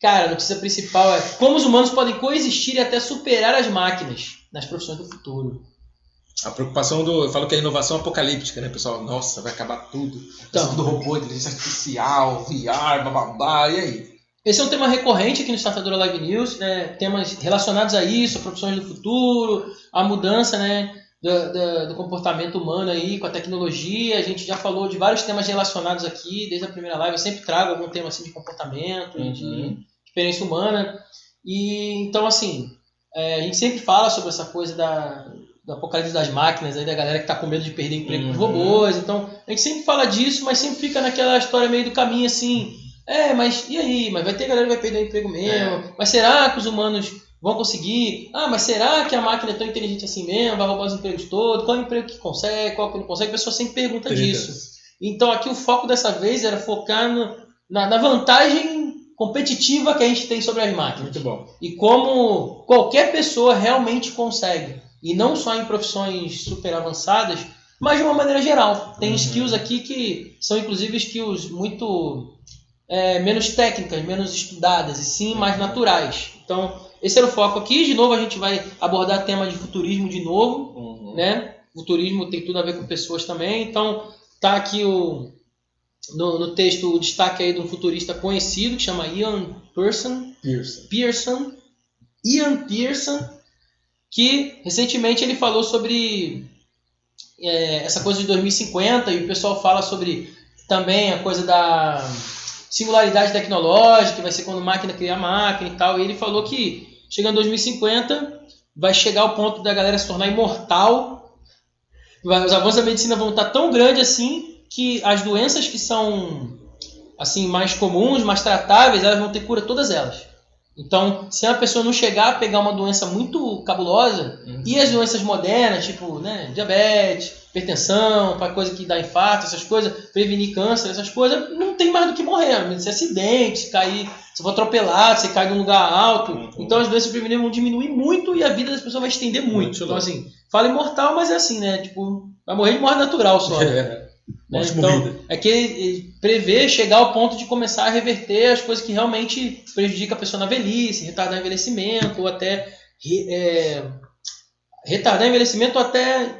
Cara, a notícia principal é como os humanos podem coexistir e até superar as máquinas nas profissões do futuro. A preocupação eu falo que é a inovação apocalíptica, né, pessoal? Nossa, vai acabar tudo. Vai ser tudo robô, inteligência artificial, VR, bababá, e aí? Esse é um tema recorrente aqui no Startadora Live News, né? Temas relacionados a isso, a profissões do futuro, a mudança, né, do comportamento humano aí com a tecnologia. A gente já falou de vários temas relacionados aqui, desde a primeira live. Eu sempre trago algum tema assim de comportamento, de experiência humana. E então, assim, a gente sempre fala sobre essa coisa do apocalipse das máquinas, aí da galera que está com medo de perder emprego com robôs. Então, a gente sempre fala disso, mas sempre fica naquela história meio do caminho assim. Mas e aí? Mas vai ter galera que vai perder o emprego mesmo? Mas será que os humanos vão conseguir? Mas será que a máquina é tão inteligente assim mesmo? Vai roubar os empregos todos? Qual é o emprego que consegue? Qual que não consegue? A pessoa sempre pergunta disso. Então aqui o foco dessa vez era focar na vantagem competitiva que a gente tem sobre as máquinas. Muito bom. E como qualquer pessoa realmente consegue. E não só em profissões super avançadas, mas de uma maneira geral. Tem skills aqui que são inclusive skills muito... menos técnicas, menos estudadas, e sim mais naturais. Então, esse era o foco aqui. De novo, a gente vai abordar tema de futurismo de novo. Né? Futurismo tem tudo a ver com pessoas também. Então, tá aqui no texto o destaque aí de um futurista conhecido, que chama Ian Pearson. Ian Pearson, que recentemente ele falou sobre essa coisa de 2050, e o pessoal fala sobre também a coisa da... singularidade tecnológica, que vai ser quando a máquina cria a máquina e tal. E ele falou que chegando em 2050 vai chegar ao ponto da galera se tornar imortal. Os avanços da medicina vão estar tão grandes assim que as doenças que são assim mais comuns, mais tratáveis, elas vão ter cura todas elas. Então, se a pessoa não chegar a pegar uma doença muito cabulosa, e as doenças modernas, tipo, né, diabetes, hipertensão, para coisa que dá infarto, essas coisas, prevenir câncer, essas coisas, não tem mais do que morrer. Se acidente, se cair, se for atropelado, se cair num lugar alto. Então as doenças preveníveis vão diminuir muito e a vida das pessoas vai estender muito. Então, assim, fala imortal, mas é assim, né? Tipo, vai morrer de morte natural só. Então, é que ele prevê chegar ao ponto de começar a reverter as coisas que realmente prejudicam a pessoa na velhice, retardar o envelhecimento, ou até retardar o envelhecimento, ou até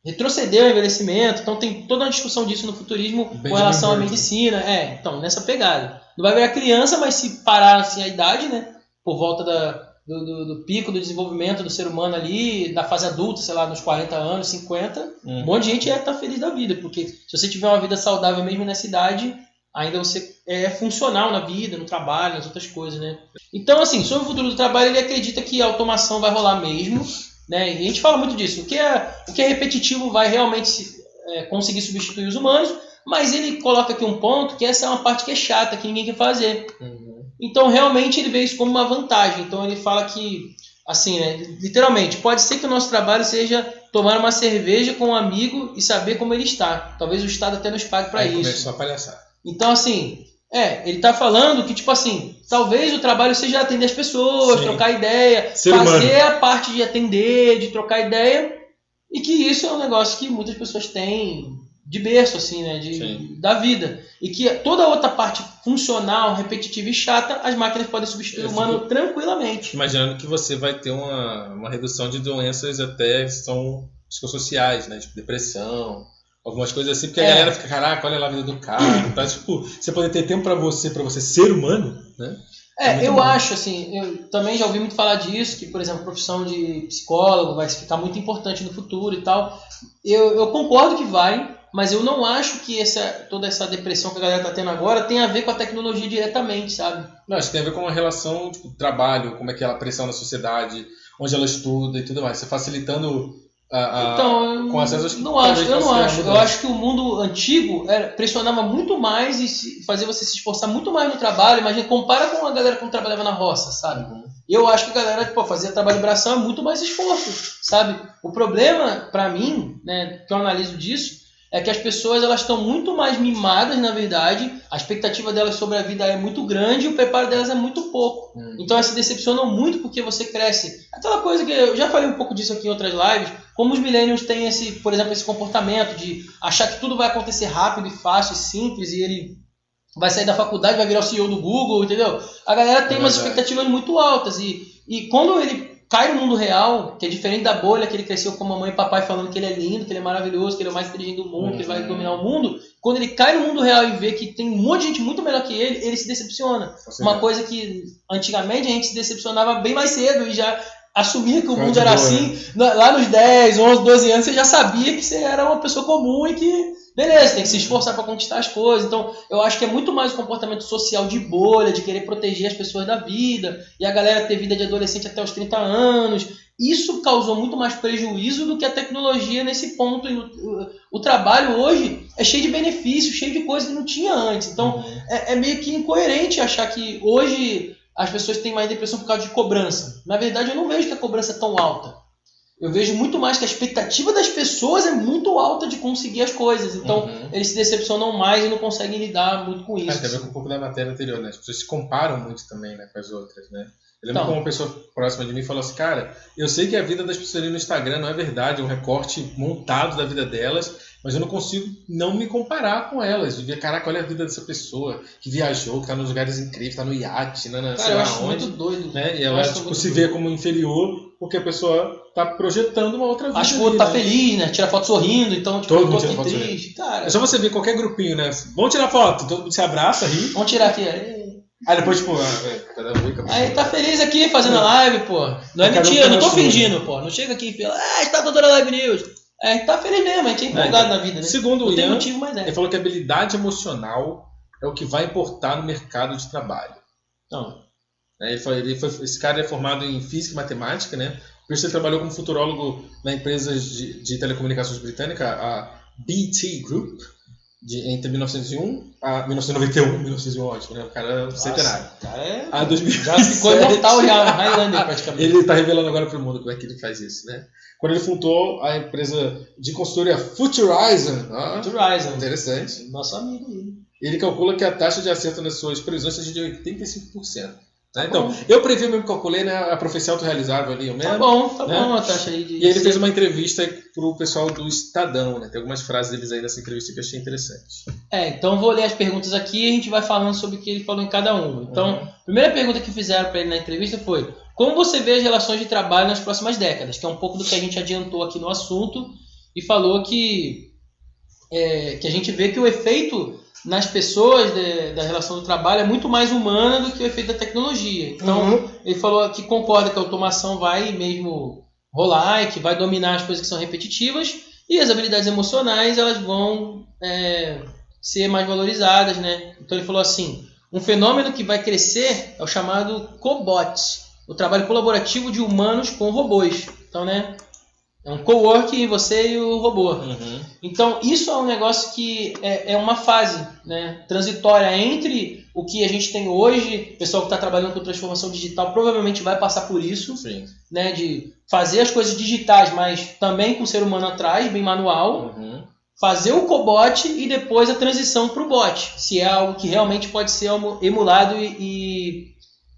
retroceder o envelhecimento. Então tem toda uma discussão disso no futurismo com relação à medicina. Então, nessa pegada. Não vai virar criança, mas se parar assim a idade, né, por volta do pico do desenvolvimento do ser humano ali, da fase adulta, sei lá, nos 40 anos, 50, um monte de gente tá feliz da vida, porque se você tiver uma vida saudável mesmo nessa idade, ainda você é funcional na vida, no trabalho, nas outras coisas, né? Então, assim, sobre o futuro do trabalho, ele acredita que a automação vai rolar mesmo, né? E a gente fala muito disso. O que é repetitivo vai realmente conseguir substituir os humanos, mas ele coloca aqui um ponto que essa é uma parte que é chata, que ninguém quer fazer. Então, realmente, ele vê isso como uma vantagem. Então, ele fala que, assim, né, literalmente, pode ser que o nosso trabalho seja tomar uma cerveja com um amigo e saber como ele está. Talvez o Estado até nos pague para isso. Começou a palhaçar. Então, assim, ele está falando que, tipo assim, talvez o trabalho seja atender as pessoas, trocar ideia, fazer a parte de atender, de trocar ideia, e que isso é um negócio que muitas pessoas têm de berço, assim, né, da vida. E que toda outra parte funcional, repetitiva e chata, as máquinas podem substituir o humano tranquilamente. Imaginando que você vai ter uma redução de doenças até que são psicossociais, né, tipo depressão, algumas coisas assim, porque a galera fica, caraca, olha lá a vida do cara. Então, tipo, você poder ter tempo para você ser humano, né? Eu acho, assim, eu também já ouvi muito falar disso, que, por exemplo, a profissão de psicólogo vai ficar muito importante no futuro e tal. Eu concordo que vai, mas eu não acho que toda essa depressão que a galera está tendo agora tem a ver com a tecnologia diretamente, sabe? Não, acho que tem a ver com uma relação, tipo, trabalho, como é que é a pressão na sociedade, onde ela estuda e tudo mais. Você facilitando com acesso às... Eu não acho. Eu acho que o mundo antigo pressionava muito mais e fazia você se esforçar muito mais no trabalho. Imagina, compara com a galera que trabalhava na roça, sabe? Eu acho que a galera fazia trabalho braçal é muito mais esforço, sabe? O problema, para mim, né, que eu analiso disso, é que as pessoas elas estão muito mais mimadas, na verdade, a expectativa delas sobre a vida é muito grande e o preparo delas é muito pouco. Então elas se decepcionam muito porque você cresce. Aquela coisa que eu já falei um pouco disso aqui em outras lives, como os millennials têm por exemplo, esse comportamento de achar que tudo vai acontecer rápido e fácil e simples, e ele vai sair da faculdade, vai virar o CEO do Google, entendeu? A galera tem umas expectativas muito altas e quando ele cai no mundo real, que é diferente da bolha que ele cresceu com a mamãe e papai falando que ele é lindo, que ele é maravilhoso, que ele é o mais inteligente do mundo, que ele vai dominar o mundo, quando ele cai no mundo real e vê que tem um monte de gente muito melhor que ele se decepciona. Uma coisa que antigamente a gente se decepcionava bem mais cedo e já assumia que o mundo era assim, lá nos 10, 11, 12 anos você já sabia que você era uma pessoa comum e que, beleza, tem que se esforçar para conquistar as coisas. Então, eu acho que é muito mais um comportamento social de bolha, de querer proteger as pessoas da vida, e a galera ter vida de adolescente até os 30 anos. Isso causou muito mais prejuízo do que a tecnologia nesse ponto. O trabalho hoje é cheio de benefícios, cheio de coisas que não tinha antes. Então, é meio que incoerente achar que hoje as pessoas têm mais depressão por causa de cobrança. Na verdade, eu não vejo que a cobrança é tão alta. Eu vejo muito mais que a expectativa das pessoas é muito alta de conseguir as coisas. Então, eles se decepcionam mais e não conseguem lidar muito com isso. Tem a ver com um pouco da matéria anterior, né? As pessoas se comparam muito também, né, com as outras, né? Eu lembro como uma pessoa próxima de mim falou assim, cara, eu sei que a vida das pessoas ali no Instagram não é verdade, é um recorte montado da vida delas, mas eu não consigo não me comparar com elas. De ver, caraca, olha a vida dessa pessoa que viajou, que tá nos lugares incríveis, tá no iate, cara, sei lá onde. Muito doido. Né? E ela se vê como inferior porque a pessoa tá projetando uma outra vida. Acho que o outro tá feliz, né? Tira foto sorrindo, então tipo, todo mundo tira foto triste. Cara, é só você ver qualquer grupinho, né? Vamos tirar foto, todo mundo se abraça, ri. Vamos tirar aqui. Aí depois, tipo, aí tá feliz aqui fazendo a live, pô. Não é mentira, eu não tô fingindo, pô. Não chega aqui e fala, está toda a Live News. Tá feliz mesmo, a gente é empolgado na vida, né? Segundo o Ian, motivo, mas ele falou que a habilidade emocional é o que vai importar no mercado de trabalho. Não. Esse cara é formado em física e matemática, né? Por isso ele trabalhou como futurólogo na empresa de telecomunicações britânica, a BT Group, entre 1901 a 1991. 1901, ótimo, né? O cara é centenário. A 2007, já ficou imortal já, Highlander praticamente. Ele está revelando agora para o mundo como é que ele faz isso, né? Quando ele fundou a empresa de consultoria Futurizen. Futurizen. Interessante. Nosso amigo. Ele calcula que a taxa de acerto nas suas previsões seja de 85%. Né? Então, eu previ mesmo, calculei, né, a profecia autorrealizável ali. Tá bom a taxa aí. E ele fez uma entrevista pro pessoal do Estadão, né? Tem algumas frases deles aí nessa entrevista que eu achei interessantes. Então vou ler as perguntas aqui e a gente vai falando sobre o que ele falou em cada uma. Então, a primeira pergunta que fizeram para ele na entrevista foi: como você vê as relações de trabalho nas próximas décadas? Que é um pouco do que a gente adiantou aqui no assunto e falou que a gente vê que o efeito nas pessoas da relação do trabalho é muito mais humana do que o efeito da tecnologia. Então, ele falou que concorda que a automação vai mesmo rolar e que vai dominar as coisas que são repetitivas e as habilidades emocionais elas vão ser mais valorizadas, né? Então, ele falou assim, um fenômeno que vai crescer é o chamado cobot, o trabalho colaborativo de humanos com robôs. Então, né? É um coworking, você e o robô. Então, isso é um negócio que é uma fase, né, transitória entre o que a gente tem hoje. O pessoal que está trabalhando com transformação digital provavelmente vai passar por isso. Sim. Né, de fazer as coisas digitais, mas também com o ser humano atrás, bem manual. Fazer o cobot e depois a transição para o bot. Se é algo que realmente pode ser emulado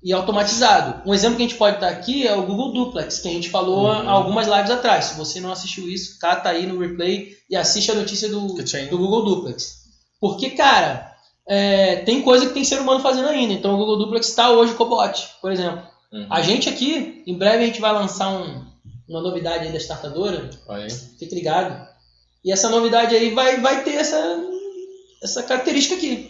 e automatizado. Um exemplo que a gente pode dar aqui é o Google Duplex, que a gente falou há algumas lives atrás. Se você não assistiu isso, cata aí no replay e assiste a notícia do Google Duplex. Porque, cara, tem coisa que tem ser humano fazendo ainda. Então o Google Duplex está hoje com o bot, por exemplo. A gente aqui, em breve a gente vai lançar uma novidade aí da startadora. Fique ligado. E essa novidade aí vai ter essa característica aqui.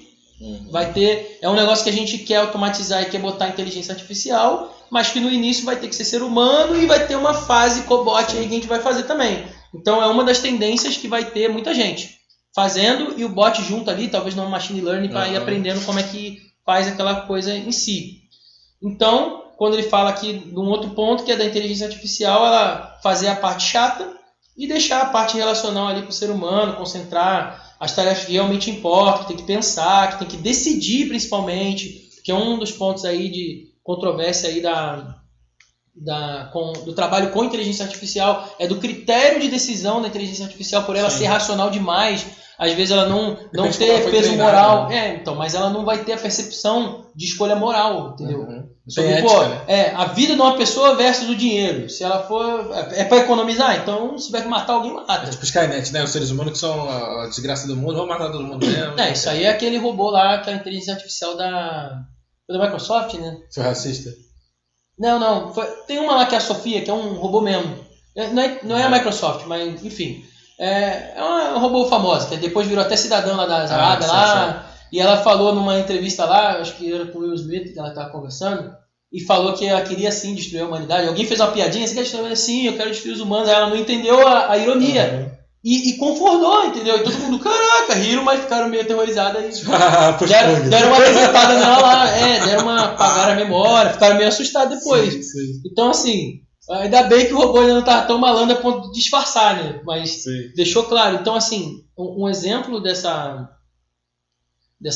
Vai ter, é um negócio que a gente quer automatizar e quer botar inteligência artificial, mas que no início vai ter que ser humano e vai ter uma fase cobot aí que a gente vai fazer também. Então é uma das tendências que vai ter muita gente fazendo e o bot junto ali, talvez no machine learning, para ir aprendendo como é que faz aquela coisa em si. Então, quando ele fala aqui de um outro ponto, que é da inteligência artificial, ela fazer a parte chata e deixar a parte relacional ali para o ser humano, concentrar as tarefas que realmente importam, que tem que pensar, que tem que decidir principalmente, que é um dos pontos aí de controvérsia aí do trabalho com inteligência artificial, é do critério de decisão da inteligência artificial, por ela ser racional demais. Às vezes ela não ter peso moral. Né? Então, mas ela não vai ter a percepção de escolha moral, entendeu? Sobre, ética, né? A vida de uma pessoa versus o dinheiro. Se ela for. É para economizar, então se tiver que matar alguém, mata. Tipo Skynet, né? Os seres humanos que são a desgraça do mundo, vão matar todo mundo mesmo. Isso aí é aquele robô lá, que é a inteligência artificial da Microsoft, né? Foi racista? Não. Tem uma lá que é a Sofia, que é um robô mesmo. Não é a Microsoft, mas enfim. É uma robô famosa, que depois virou até cidadã lá da Arábia lá. E ela falou numa entrevista lá, acho que era com o Will Smith, que ela estava conversando, e falou que ela queria sim destruir a humanidade. Alguém fez uma piadinha, você quer destruir a humanidade? Sim, eu quero destruir os humanos. Aí ela não entendeu a ironia. E concordou, entendeu? E todo mundo, caraca, riram, mas ficaram meio aterrorizados. Deram uma resetada nela lá, apagaram a memória, ficaram meio assustados depois. Sim. Então, assim, ainda bem que o robô ainda não estava tão malandro a ponto de disfarçar, né? Mas deixou claro. Então, assim, um exemplo dessa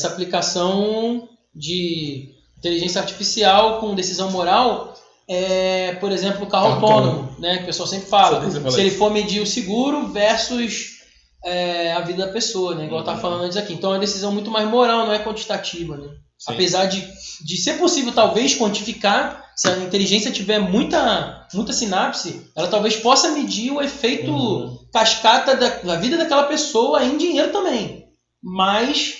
aplicação de inteligência artificial com decisão moral é, por exemplo, o carro autônomo, né? Que o pessoal sempre fala. Se ele for medir o seguro versus a vida da pessoa, né? Igual eu estava falando antes aqui. Então é uma decisão muito mais moral, não é quantitativa, né? Apesar de ser possível talvez quantificar, se a inteligência tiver muita sinapse, ela talvez possa medir o efeito cascata da vida daquela pessoa em dinheiro também. Mas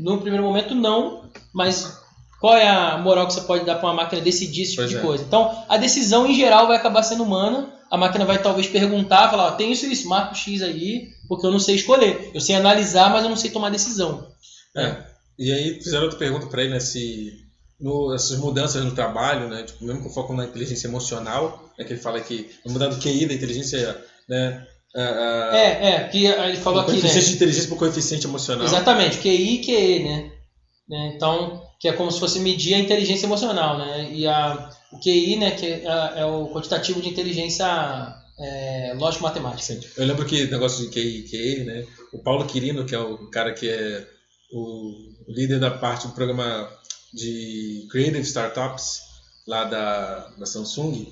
no primeiro momento não, mas qual é a moral que você pode dar para uma máquina decidir esse tipo de coisa? Então, a decisão em geral vai acabar sendo humana, a máquina vai talvez perguntar, falar, tem isso, marca o X aí, porque eu não sei escolher. Eu sei analisar, mas eu não sei tomar decisão. E aí fizeram outra pergunta para ele, né, se essas mudanças no trabalho, né, tipo, mesmo com foco na inteligência emocional, né, que ele fala que mudar do QI da inteligência, né, que ele falou aqui, né? Coeficiente de inteligência por coeficiente emocional. Exatamente, QI e QE, né? Então, que é como se fosse medir a inteligência emocional, né? E o QI, né, que é o quantitativo de inteligência lógico-matemática. Eu lembro que o negócio de QI e QE, né? O Paulo Quirino, que é o cara que é o líder da parte do programa de Creative Startups lá da Samsung,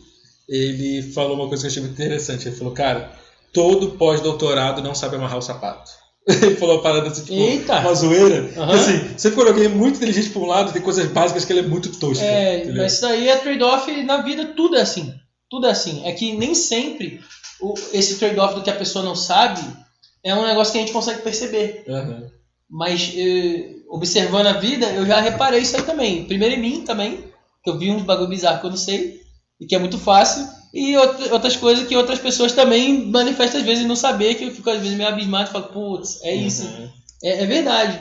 ele falou uma coisa que eu achei muito interessante. Ele falou, cara, todo pós-doutorado não sabe amarrar o sapato. Ele falou uma parada assim, tipo, uma zoeira. Assim, sempre quando alguém é muito inteligente por um lado, tem coisas básicas que ele é muito tosco. Mas isso daí é trade-off na vida, tudo é assim. Tudo é assim. É que nem sempre esse trade-off do que a pessoa não sabe é um negócio que a gente consegue perceber. Mas observando a vida, eu já reparei isso aí também. Primeiro em mim também, que eu vi uns bagulho bizarro que eu não sei, e que é muito fácil. E outras coisas que outras pessoas também manifestam às vezes não saber, que eu fico às vezes meio abismado e falo, putz, é isso. É verdade.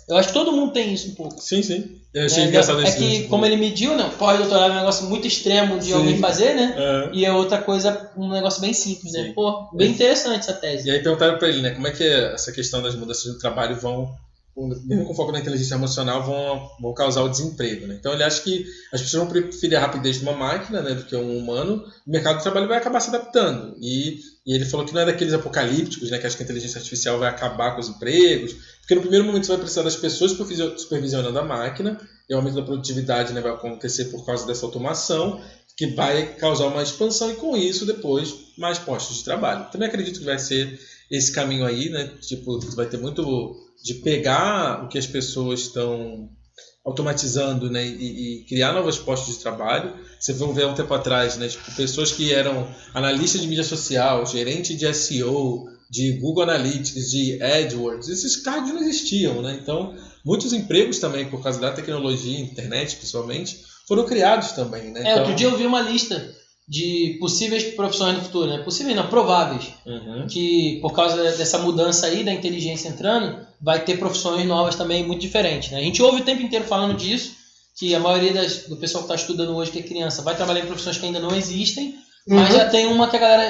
Eu acho que todo mundo tem isso um pouco. Sim. Eu achei engraçado isso. Que como ele mediu, não, pós-doutorado é um negócio muito extremo de alguém fazer, né? E é outra coisa, um negócio bem simples, né? Pô, bem interessante essa tese. E aí perguntaram pra ele, né, como é que essa questão das mudanças do trabalho vão, mesmo com foco na inteligência emocional, vão causar o desemprego, né? Então ele acha que as pessoas vão preferir a rapidez de uma máquina, né, do que um humano. O mercado do trabalho vai acabar se adaptando. E ele falou que não é daqueles apocalípticos, né, que acha que a inteligência artificial vai acabar com os empregos, porque no primeiro momento você vai precisar das pessoas supervisionando a máquina, e o aumento da produtividade, né, vai acontecer por causa dessa automação, que vai causar uma expansão e com isso depois mais postos de trabalho. Também acredito que vai ser esse caminho aí, né, tipo, vai ter muito de pegar o que as pessoas estão automatizando, né, e criar novos postos de trabalho. Você vai ver um tempo atrás, né, tipo, pessoas que eram analistas de mídia social, gerente de SEO, de Google Analytics, de AdWords, esses cargos não existiam, né? Então, muitos empregos também, por causa da tecnologia, internet principalmente, foram criados também, né? Outro dia eu vi uma lista de possíveis profissões no futuro, né? Possíveis não, prováveis. Que por causa dessa mudança aí da inteligência entrando, vai ter profissões novas também muito diferentes, né? A gente ouve o tempo inteiro falando disso, que a maioria do pessoal que está estudando hoje, que é criança, vai trabalhar em profissões que ainda não existem, mas já tem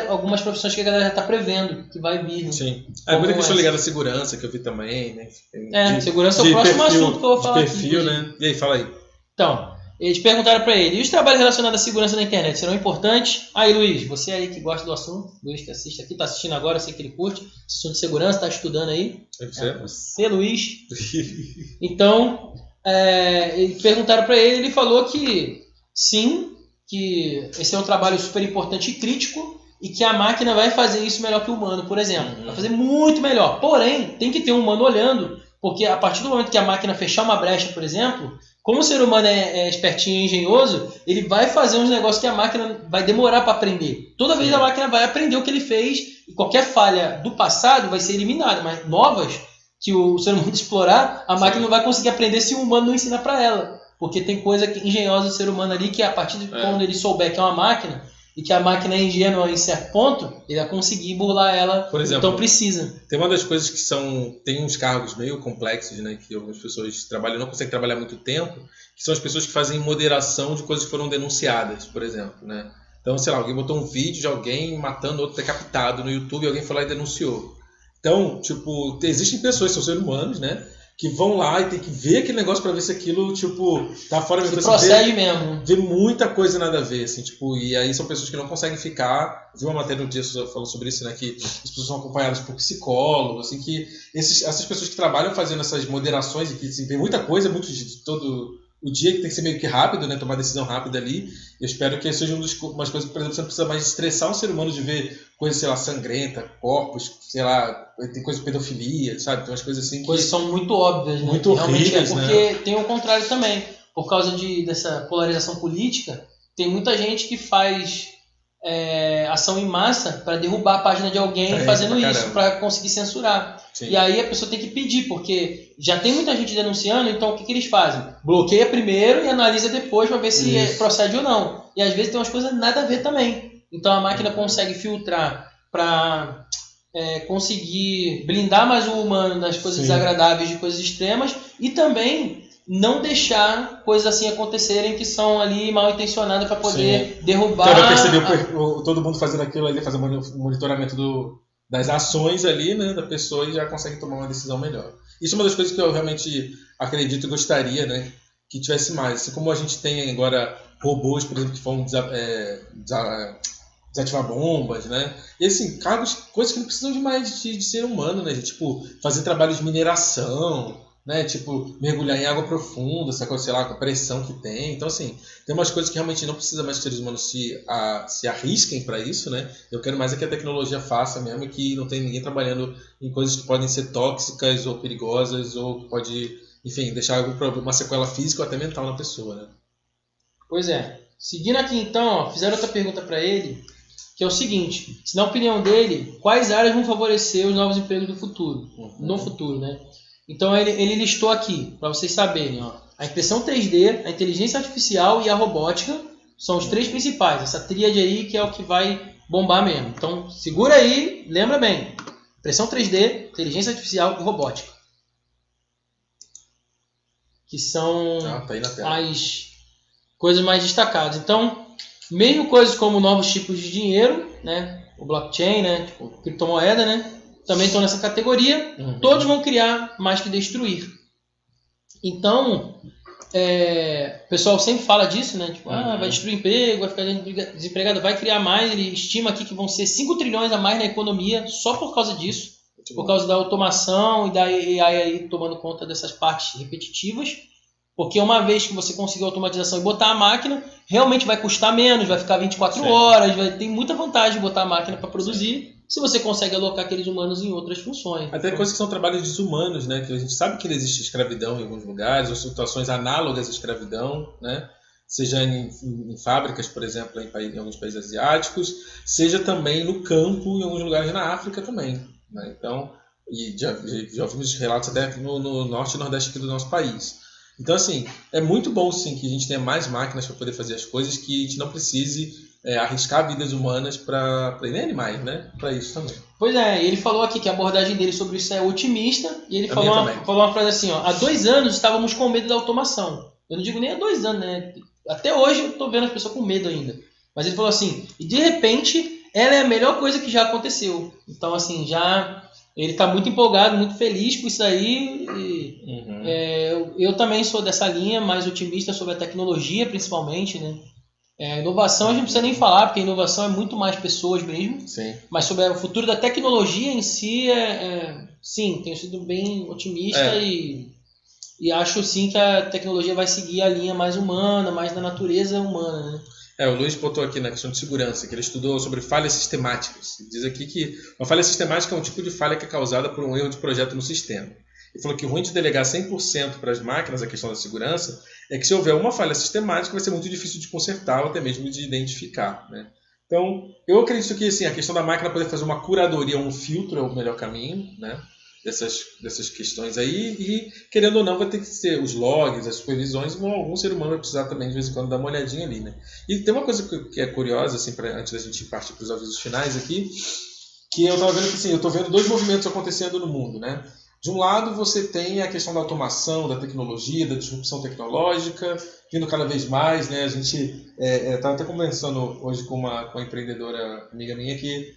algumas profissões que a galera já está prevendo, que vai vir. Né? Sim. Muita questão ligada à segurança, que eu vi também, né? Segurança é o próximo assunto que eu vou falar de perfil, aqui, né? E aí, fala aí. Então, eles perguntaram para ele, e os trabalhos relacionados à segurança na internet serão importantes? Aí, Luiz, você aí que gosta do assunto, Luiz que assiste aqui, está assistindo agora, eu sei que ele curte, assunto de segurança, está estudando aí. Você, Luiz. Então, eles perguntaram para ele, ele falou que sim, que esse é um trabalho super importante e crítico e que a máquina vai fazer isso melhor que o humano, por exemplo. Vai fazer muito melhor. Porém, tem que ter um humano olhando, porque a partir do momento que a máquina fechar uma brecha, por exemplo, como o ser humano é espertinho e engenhoso, ele vai fazer uns negócios que a máquina vai demorar para aprender. Toda vez a máquina vai aprender o que ele fez e qualquer falha do passado vai ser eliminada, mas novas que o ser humano explorar, a máquina não vai conseguir aprender se o humano não ensinar para ela. Porque tem coisa engenhosa do ser humano ali que a partir de quando ele souber que é uma máquina e que a máquina é ingênua em certo ponto, ele vai conseguir burlar ela. Por exemplo, então precisa. Tem uma das coisas que tem uns cargos meio complexos, né, que algumas pessoas trabalham, não conseguem trabalhar muito tempo, que são as pessoas que fazem moderação de coisas que foram denunciadas, por exemplo, né? Então, sei lá, alguém botou um vídeo de alguém matando outro decapitado no YouTube e alguém foi lá e denunciou. Então, tipo, existem pessoas, são seres humanos, né, que vão lá e tem que ver aquele negócio pra ver se aquilo, tipo, tá fora da coisa. Procede mesmo. Vê muita coisa nada a ver, assim, tipo, e aí são pessoas que não conseguem ficar. Vi uma matéria no dia falando sobre isso, né, que as pessoas são acompanhadas por psicólogos, assim, que essas pessoas que trabalham fazendo essas moderações e que, assim, tem muita coisa, muito de todo o dia que tem que ser meio que rápido, né, tomar decisão rápida ali. Eu espero que seja umas coisas que, por exemplo, você não precisa mais estressar um ser humano de ver coisas, sei lá, sangrenta, corpos, sei lá, tem coisa de pedofilia, sabe? Tem umas coisas assim que... Coisas são muito óbvias, né? Muito horríveis, porque né? Tem o contrário também. Por causa dessa polarização política, tem muita gente que faz ação em massa para derrubar a página de alguém fazendo isso, para conseguir censurar. Sim. E aí a pessoa tem que pedir, porque já tem muita gente denunciando, então o que eles fazem? Bloqueia primeiro e analisa depois para ver se procede ou não. E às vezes tem umas coisas nada a ver também. Então a máquina consegue filtrar para conseguir blindar mais o humano das coisas desagradáveis de coisas extremas e também não deixar coisas assim acontecerem que são ali mal intencionadas para poder derrubar. Então, perceber todo mundo fazendo aquilo ali, fazer um monitoramento das ações ali, né, da pessoa e já consegue tomar uma decisão melhor. Isso é uma das coisas que eu realmente acredito e gostaria, né, que tivesse mais. Assim como a gente tem agora robôs, por exemplo, que vão desativar bombas, né? E assim, coisas que não precisam de mais de ser humano, né? Tipo, fazer trabalho de mineração, né? Tipo, mergulhar em água profunda, sei lá, com a pressão que tem. Então, assim, tem umas coisas que realmente não precisa mais que seres humanos se arrisquem para isso, né? Eu quero mais que a tecnologia faça mesmo e que não tem ninguém trabalhando em coisas que podem ser tóxicas ou perigosas ou que pode, enfim, deixar uma sequela física ou até mental na pessoa, né? Pois é. Seguindo aqui então, ó, fizeram outra pergunta para ele, que é o seguinte: se na opinião dele, quais áreas vão favorecer os novos empregos do futuro? No futuro, né? Então ele listou aqui, para vocês saberem, ó, a impressão 3D, a inteligência artificial e a robótica são os três principais. Essa tríade aí que é o que vai bombar mesmo. Então segura aí, lembra bem. Impressão 3D, inteligência artificial e robótica. Que são as coisas mais destacadas. Então, mesmo coisas como novos tipos de dinheiro, né? O blockchain, né? Tipo, criptomoeda, né? Também estão nessa categoria. Todos vão criar mais que destruir. Então, o pessoal sempre fala disso, né? Tipo, vai destruir emprego, vai ficar desempregado, vai criar mais. Ele estima aqui que vão ser 5 trilhões a mais na economia só por causa disso. Por causa da automação e da AI aí tomando conta dessas partes repetitivas. Porque uma vez que você conseguir a automatização e botar a máquina, realmente vai custar menos, vai ficar 24 horas, tem muita vantagem de botar a máquina para produzir, se você consegue alocar aqueles humanos em outras funções. Até coisas que são trabalhos desumanos, né? Que a gente sabe que existe escravidão em alguns lugares, ou situações análogas à escravidão, né? Seja em fábricas, por exemplo, em alguns países asiáticos, seja também no campo, em alguns lugares na África também, né? Então, e já ouvimos relatos até aqui no norte e nordeste aqui do nosso país. Então, assim, é muito bom, sim, que a gente tenha mais máquinas para poder fazer as coisas, que a gente não precise arriscar vidas humanas para nem animais, né? Para isso também. Pois é, ele falou aqui que a abordagem dele sobre isso é otimista, e ele falou uma frase assim, ó: há 2 anos estávamos com medo da automação. Eu não digo nem há 2 anos, né? Até hoje eu estou vendo as pessoas com medo ainda. Mas ele falou assim, e de repente ela é a melhor coisa que já aconteceu. Então, assim, ele está muito empolgado, muito feliz com isso aí. Eu também sou dessa linha, mais otimista sobre a tecnologia, principalmente, né? A inovação a gente não precisa nem falar, porque a inovação é muito mais pessoas mesmo. Sim. Mas sobre o futuro da tecnologia em si, sim, tenho sido bem otimista e acho sim que a tecnologia vai seguir a linha mais humana, mais da natureza humana, né? O Luiz botou aqui na questão de segurança, que ele estudou sobre falhas sistemáticas. Ele diz aqui que uma falha sistemática é um tipo de falha que é causada por um erro de projeto no sistema. Ele falou que o ruim de delegar 100% para as máquinas a questão da segurança é que se houver uma falha sistemática vai ser muito difícil de consertar ou até mesmo de identificar, né? Então, eu acredito que assim, a questão da máquina poder fazer uma curadoria, um filtro é o melhor caminho, né? Dessas questões aí, e querendo ou não vai ter que ser os logs, as supervisões, e algum ser humano vai precisar também de vez em quando dar uma olhadinha ali, né? E tem uma coisa que é curiosa, assim, antes da gente partir para os avisos finais aqui, que eu estava vendo que assim, eu estou vendo dois movimentos acontecendo no mundo, né? De um lado você tem a questão da automação, da tecnologia, da disrupção tecnológica, vindo cada vez mais, né? A gente estava até conversando hoje com uma empreendedora amiga minha que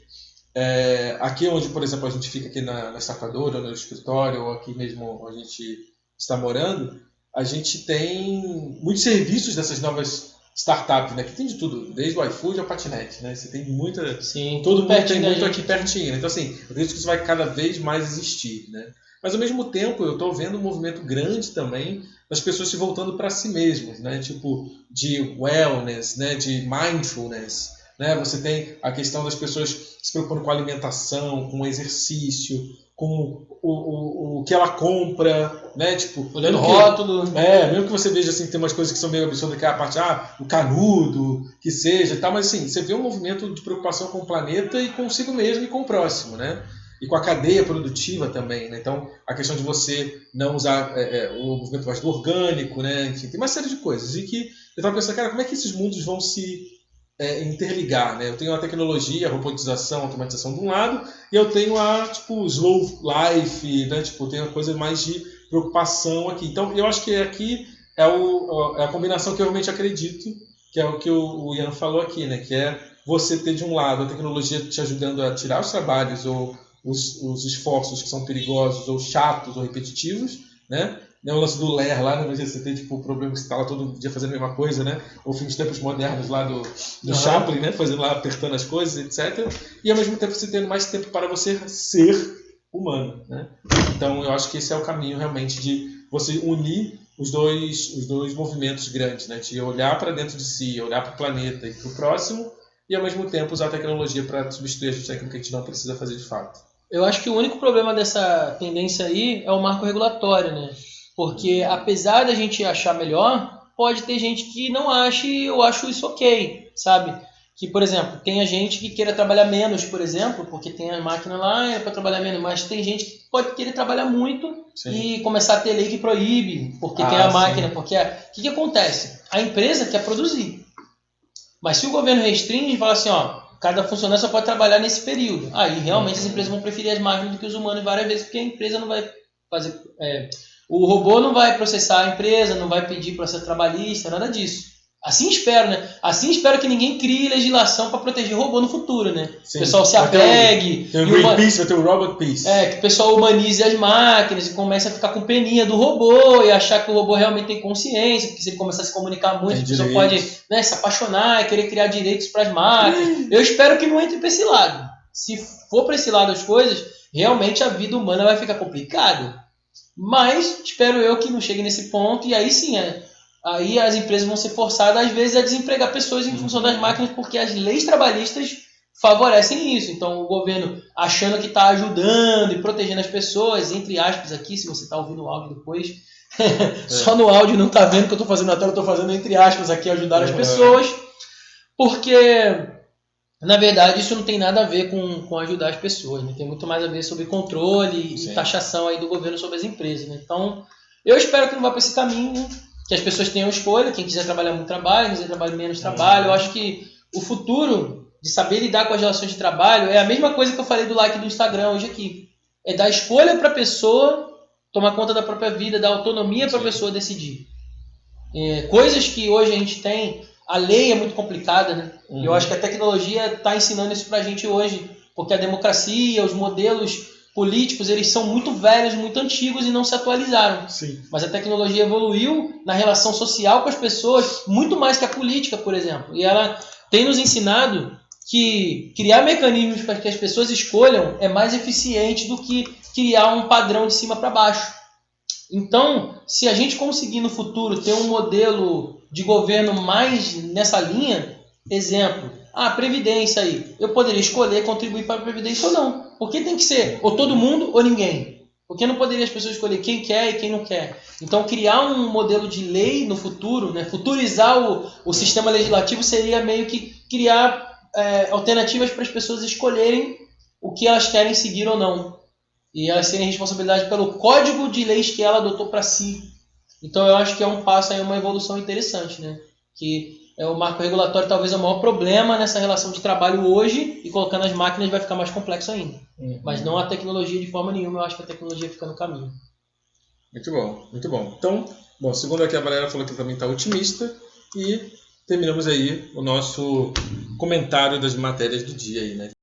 aqui onde, por exemplo, a gente fica aqui na Sacadora, no escritório, ou aqui mesmo onde a gente está morando, a gente tem muitos serviços dessas novas startups, né? Que tem de tudo, desde o iFood ao patinete, né? Você tem muita... Sim, todo mundo tem muito aqui pertinho, né? Então, assim, eu acredito que isso vai cada vez mais existir, né? Mas, ao mesmo tempo, eu estou vendo um movimento grande também das pessoas se voltando para si mesmas, né? Tipo, de wellness, né? De mindfulness, né? Você tem a questão das pessoas se preocupando com a alimentação, com o exercício, com o que ela compra, né? Tipo, olhando o rótulo. Mesmo que você veja assim, que tem umas coisas que são meio absurdas, que é a parte, o canudo, que seja, tá? Mas assim, você vê um movimento de preocupação com o planeta e consigo mesmo e com o próximo, né? E com a cadeia produtiva também, né? Então, a questão de você não usar o movimento mais do orgânico, né? Enfim, tem uma série de coisas. E que eu estava pensando, cara, como é que esses mundos vão se interligar, né? Eu tenho a tecnologia, a robotização, a automatização de um lado, e eu tenho a, tipo, slow life, né? Tipo, eu tenho a coisa mais de preocupação aqui. Então, eu acho que aqui é a combinação que eu realmente acredito, que é o que o Ian falou aqui, né? Que é você ter, de um lado, a tecnologia te ajudando a tirar os trabalhos ou os esforços que são perigosos ou chatos ou repetitivos, né? O lance do ler lá, né? Você tem tipo o problema que você está lá todo dia fazendo a mesma coisa, né? Ou filmes tempos modernos lá do Chaplin, né? Fazendo lá, apertando as coisas, etc. E ao mesmo tempo você tendo mais tempo para você ser humano, né? Então eu acho que esse é o caminho realmente de você unir os dois movimentos grandes, né? De olhar para dentro de si, olhar para o planeta e para o próximo, e ao mesmo tempo usar a tecnologia para substituir aquilo que a gente não precisa fazer de fato. Eu acho que o único problema dessa tendência aí é o marco regulatório, né? Porque apesar da gente achar melhor, pode ter gente que não ache e eu acho isso ok, sabe? Que, por exemplo, tem a gente que queira trabalhar menos, por exemplo, porque tem a máquina lá para trabalhar menos, mas tem gente que pode querer trabalhar muito. Sim. E começar a ter lei que proíbe, porque tem a máquina, sim. Porque o que acontece? A empresa quer produzir, mas se o governo restringe e fala assim, cada funcionário só pode trabalhar nesse período, aí realmente as empresas vão preferir as máquinas do que os humanos várias vezes, porque a empresa não vai fazer... o robô não vai processar a empresa, não vai pedir processo trabalhista, nada disso. Assim espero, né? Assim espero que ninguém crie legislação para proteger o robô no futuro, né? Sim. O pessoal se apegue... Tem o Greenpeace, vai ter o Robot Peace. Que o pessoal humanize as máquinas e comece a ficar com peninha do robô e achar que o robô realmente tem consciência, porque se ele começar a se comunicar muito, a pessoa pode, né, se apaixonar e querer criar direitos para as máquinas. Eu espero que não entre para esse lado. Se for para esse lado as coisas, realmente a vida humana vai ficar complicada. Mas espero eu que não chegue nesse ponto e aí sim... Aí as empresas vão ser forçadas, às vezes, a desempregar pessoas em função das máquinas, porque as leis trabalhistas favorecem isso. Então, o governo, achando que está ajudando e protegendo as pessoas, entre aspas aqui, se você está ouvindo o áudio depois, só no áudio não está vendo o que eu estou fazendo na tela, eu estou fazendo entre aspas aqui, ajudar as pessoas, porque, na verdade, isso não tem nada a ver com ajudar as pessoas, né? Tem muito mais a ver sobre controle e taxação aí do governo sobre as empresas, né? Então, eu espero que não vá para esse caminho, né? Que as pessoas tenham escolha, quem quiser trabalhar muito trabalha, quem quiser trabalhar menos trabalho. Eu acho que o futuro de saber lidar com as relações de trabalho é a mesma coisa que eu falei do like do Instagram hoje aqui. É dar escolha para a pessoa tomar conta da própria vida, dar autonomia para a pessoa decidir. Coisas que hoje a gente tem, a lei é muito complicada, né? E eu acho que a tecnologia está ensinando isso para a gente hoje, porque a democracia, os modelos políticos, eles são muito velhos, muito antigos e não se atualizaram. Sim. Mas a tecnologia evoluiu na relação social com as pessoas, muito mais que a política, por exemplo. E ela tem nos ensinado que criar mecanismos para que as pessoas escolham é mais eficiente do que criar um padrão de cima para baixo. Então, se a gente conseguir no futuro ter um modelo de governo mais nessa linha, Exemplo, a Previdência aí. Eu poderia escolher contribuir para a Previdência ou não. Por que tem que ser ou todo mundo ou ninguém? Por que não poderia as pessoas escolher quem quer e quem não quer? Então, criar um modelo de lei no futuro, né, futurizar o sistema legislativo seria meio que criar alternativas para as pessoas escolherem o que elas querem seguir ou não. E elas terem responsabilidade pelo código de leis que ela adotou para si. Então, eu acho que é um passo aí, uma evolução interessante, né? Que o marco regulatório talvez é o maior problema nessa relação de trabalho hoje, e colocando as máquinas vai ficar mais complexo ainda. Mas não a tecnologia de forma nenhuma, eu acho que a tecnologia fica no caminho. Muito bom, muito bom. Então, segundo aqui a Valéria falou que também está otimista, e terminamos aí o nosso comentário das matérias do dia aí, né?